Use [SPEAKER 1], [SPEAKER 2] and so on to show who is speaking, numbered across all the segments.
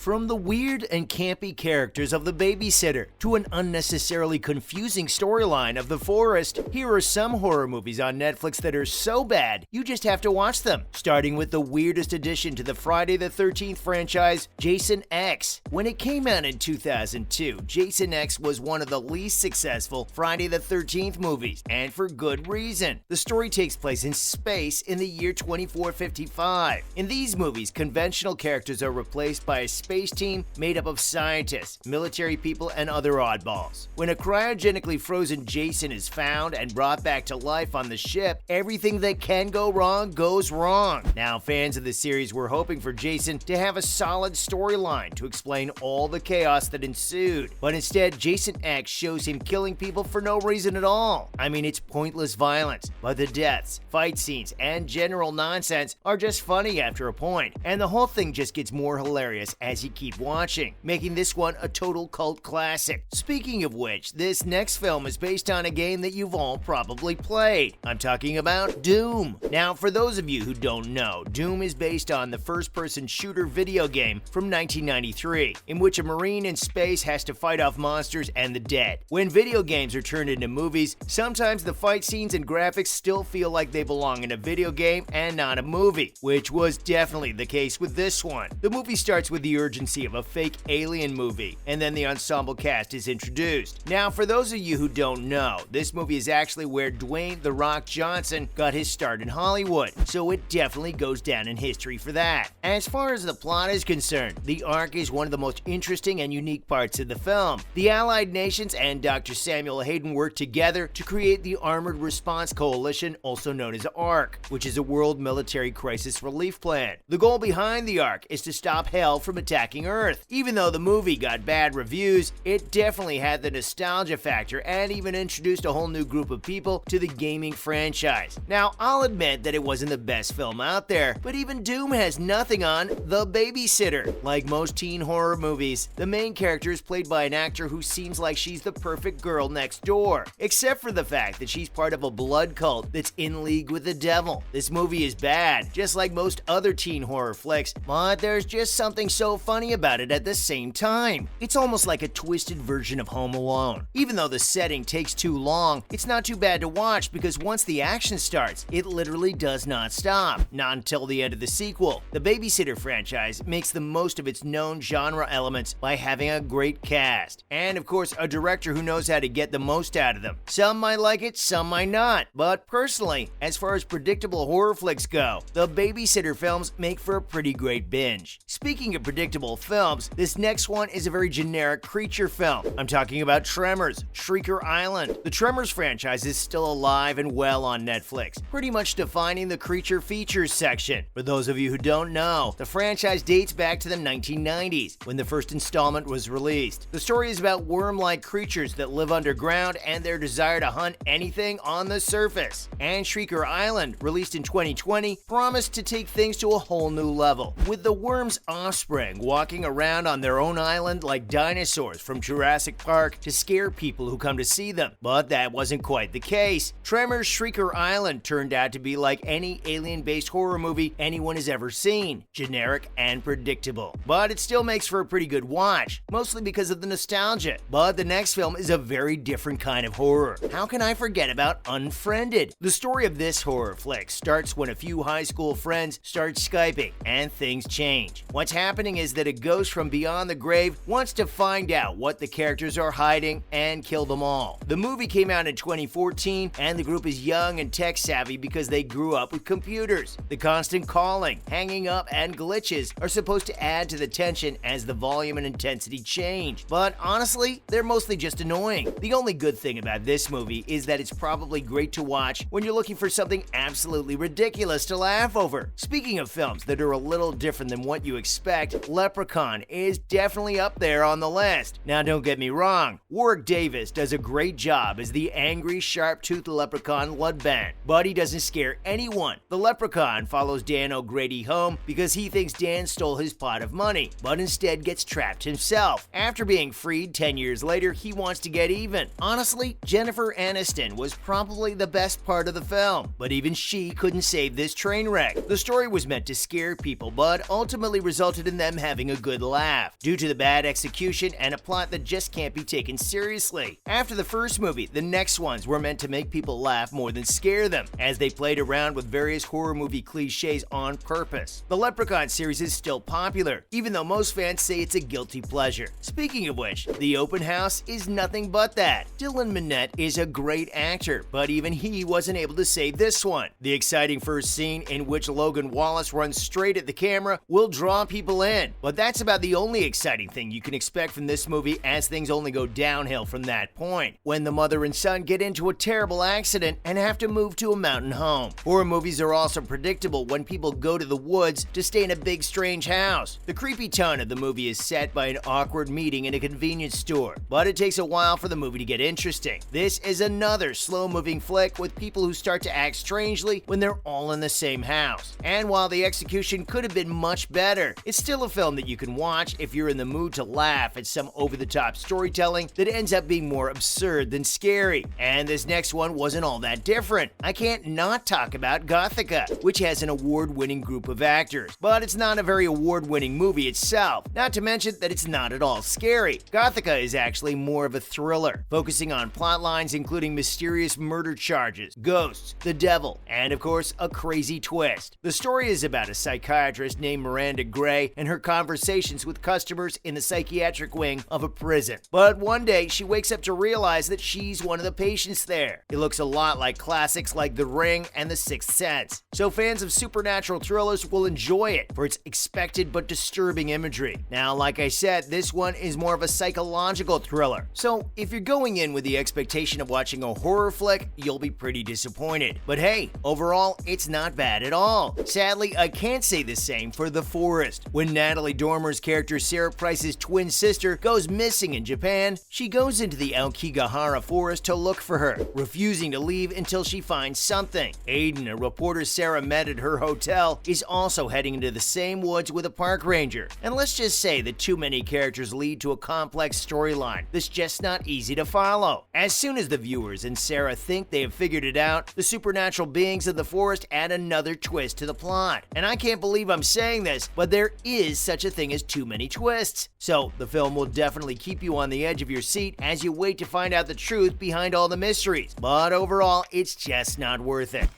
[SPEAKER 1] From the weird and campy characters of The Babysitter to an unnecessarily confusing storyline of The Forest, here are some horror movies on Netflix that are so bad you just have to watch them. Starting with the weirdest addition to the Friday the 13th franchise, Jason X. When it came out in 2002, Jason X was one of the least successful Friday the 13th movies, and for good reason. The story takes place in space in the year 2455. In these movies, conventional characters are replaced by a space team made up of scientists, military people, and other oddballs. When a cryogenically frozen Jason is found and brought back to life on the ship, everything that can go wrong goes wrong. Now, fans of the series were hoping for Jason to have a solid storyline to explain all the chaos that ensued, but instead, Jason X shows him killing people for no reason at all. I mean, it's pointless violence, but the deaths, fight scenes, and general nonsense are just funny after a point, and the whole thing just gets more hilarious as you keep watching, making this one a total cult classic. Speaking of which, this next film is based on a game that you've all probably played. I'm talking about Doom. Now, for those of you who don't know, Doom is based on the first-person shooter video game from 1993, in which a Marine in space has to fight off monsters and the dead. When video games are turned into movies, sometimes the fight scenes and graphics still feel like they belong in a video game and not a movie, which was definitely the case with this one. The movie starts with the urgency of a fake alien movie, and then the ensemble cast is introduced. Now, for those of you who don't know, this movie is actually where Dwayne "The Rock" Johnson got his start in Hollywood, so it definitely goes down in history for that. As far as the plot is concerned, the Ark is one of the most interesting and unique parts of the film. The Allied nations and Dr. Samuel Hayden worked together to create the Armored Response Coalition, also known as ARC, which is a world military crisis relief plan. The goal behind the ARC is to stop hell from attacking Earth. Even though the movie got bad reviews, it definitely had the nostalgia factor and even introduced a whole new group of people to the gaming franchise. Now, I'll admit that it wasn't the best film out there, but even Doom has nothing on The Babysitter. Like most teen horror movies, the main character is played by an actor who seems like she's the perfect girl next door, except for the fact that she's part of a blood cult that's in league with the devil. This movie is bad, just like most other teen horror flicks, but there's just something so funny about it at the same time. It's almost like a twisted version of Home Alone. Even though the setting takes too long, it's not too bad to watch because once the action starts, it literally does not stop. Not until the end of the sequel. The Babysitter franchise makes the most of its known genre elements by having a great cast. And of course, a director who knows how to get the most out of them. Some might like it, some might not. But personally, as far as predictable horror flicks go, the Babysitter films make for a pretty great binge. Speaking of predictable films, this next one is a very generic creature film. I'm talking about Tremors, Shrieker Island. The Tremors franchise is still alive and well on Netflix, pretty much defining the creature features section. For those of you who don't know, the franchise dates back to the 1990s, when the first installment was released. The story is about worm-like creatures that live underground and their desire to hunt anything on the surface. And Shrieker Island, released in 2020, promised to take things to a whole new level, with the worm's offspring walking around on their own island like dinosaurs from Jurassic Park to scare people who come to see them. But that wasn't quite the case. Tremors Shrieker Island turned out to be like any alien-based horror movie anyone has ever seen, generic and predictable. But it still makes for a pretty good watch, mostly because of the nostalgia. But the next film is a very different kind of horror. How can I forget about Unfriended? The story of this horror flick starts when a few high school friends start Skyping, and things change. What's happening is that a ghost from beyond the grave wants to find out what the characters are hiding and kill them all. The movie came out in 2014, and the group is young and tech-savvy because they grew up with computers. The constant calling, hanging up, and glitches are supposed to add to the tension as the volume and intensity change. But honestly, they're mostly just annoying. The only good thing about this movie is that it's probably great to watch when you're looking for something absolutely ridiculous to laugh over. Speaking of films that are a little different than what you expect, Leprechaun is definitely up there on the list. Now, don't get me wrong, Warwick Davis does a great job as the angry, sharp-toothed leprechaun Ludban, but he doesn't scare anyone. The leprechaun follows Dan O'Grady home because he thinks Dan stole his pot of money, but instead gets trapped himself. After being freed 10 years later, he wants to get even. Honestly, Jennifer Aniston was probably the best part of the film, but even she couldn't save this train wreck. The story was meant to scare people, but ultimately resulted in them having having a good laugh, due to the bad execution and a plot that just can't be taken seriously. After the first movie, the next ones were meant to make people laugh more than scare them, as they played around with various horror movie cliches on purpose. The Leprechaun series is still popular, even though most fans say it's a guilty pleasure. Speaking of which, The Open House is nothing but that. Dylan Minnette is a great actor, but even he wasn't able to save this one. The exciting first scene, in which Logan Wallace runs straight at the camera, will draw people in. But that's about the only exciting thing you can expect from this movie, as things only go downhill from that point, when the mother and son get into a terrible accident and have to move to a mountain home. Horror movies are also predictable when people go to the woods to stay in a big strange house. The creepy tone of the movie is set by an awkward meeting in a convenience store, but it takes a while for the movie to get interesting. This is another slow-moving flick with people who start to act strangely when they're all in the same house. And while the execution could have been much better, it's still a film that you can watch if you're in the mood to laugh at some over-the-top storytelling that ends up being more absurd than scary. And this next one wasn't all that different. I can't not talk about Gothica, which has an award-winning group of actors, but it's not a very award-winning movie itself, not to mention that it's not at all scary. Gothica is actually more of a thriller, focusing on plot lines including mysterious murder charges, ghosts, the devil, and of course, a crazy twist. The story is about a psychiatrist named Miranda Gray and her conversations with customers in the psychiatric wing of a prison. But one day, she wakes up to realize that she's one of the patients there. It looks a lot like classics like The Ring and The Sixth Sense, so fans of supernatural thrillers will enjoy it for its expected but disturbing imagery. Now, like I said, this one is more of a psychological thriller, so if you're going in with the expectation of watching a horror flick, you'll be pretty disappointed. But hey, overall, it's not bad at all. Sadly, I can't say the same for The Forest. When Natalie Dormer's character Sarah Price's twin sister goes missing in Japan, she goes into the Aokigahara forest to look for her, refusing to leave until she finds something. Aiden, a reporter Sarah met at her hotel, is also heading into the same woods with a park ranger. And let's just say that too many characters lead to a complex storyline that's just not easy to follow. As soon as the viewers and Sarah think they have figured it out, the supernatural beings of the forest add another twist to the plot. And I can't believe I'm saying this, but there is such a thing as too many twists. So the film will definitely keep you on the edge of your seat as you wait to find out the truth behind all the mysteries. But overall, it's just not worth it.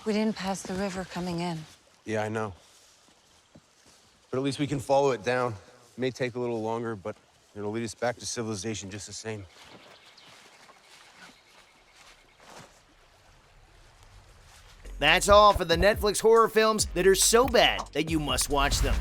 [SPEAKER 2] We didn't pass the river coming in.
[SPEAKER 3] Yeah, I know. But at least we can follow it down. It may take a little longer, but it'll lead us back to civilization just the same.
[SPEAKER 1] That's all for the Netflix horror films that are so bad that you must watch them.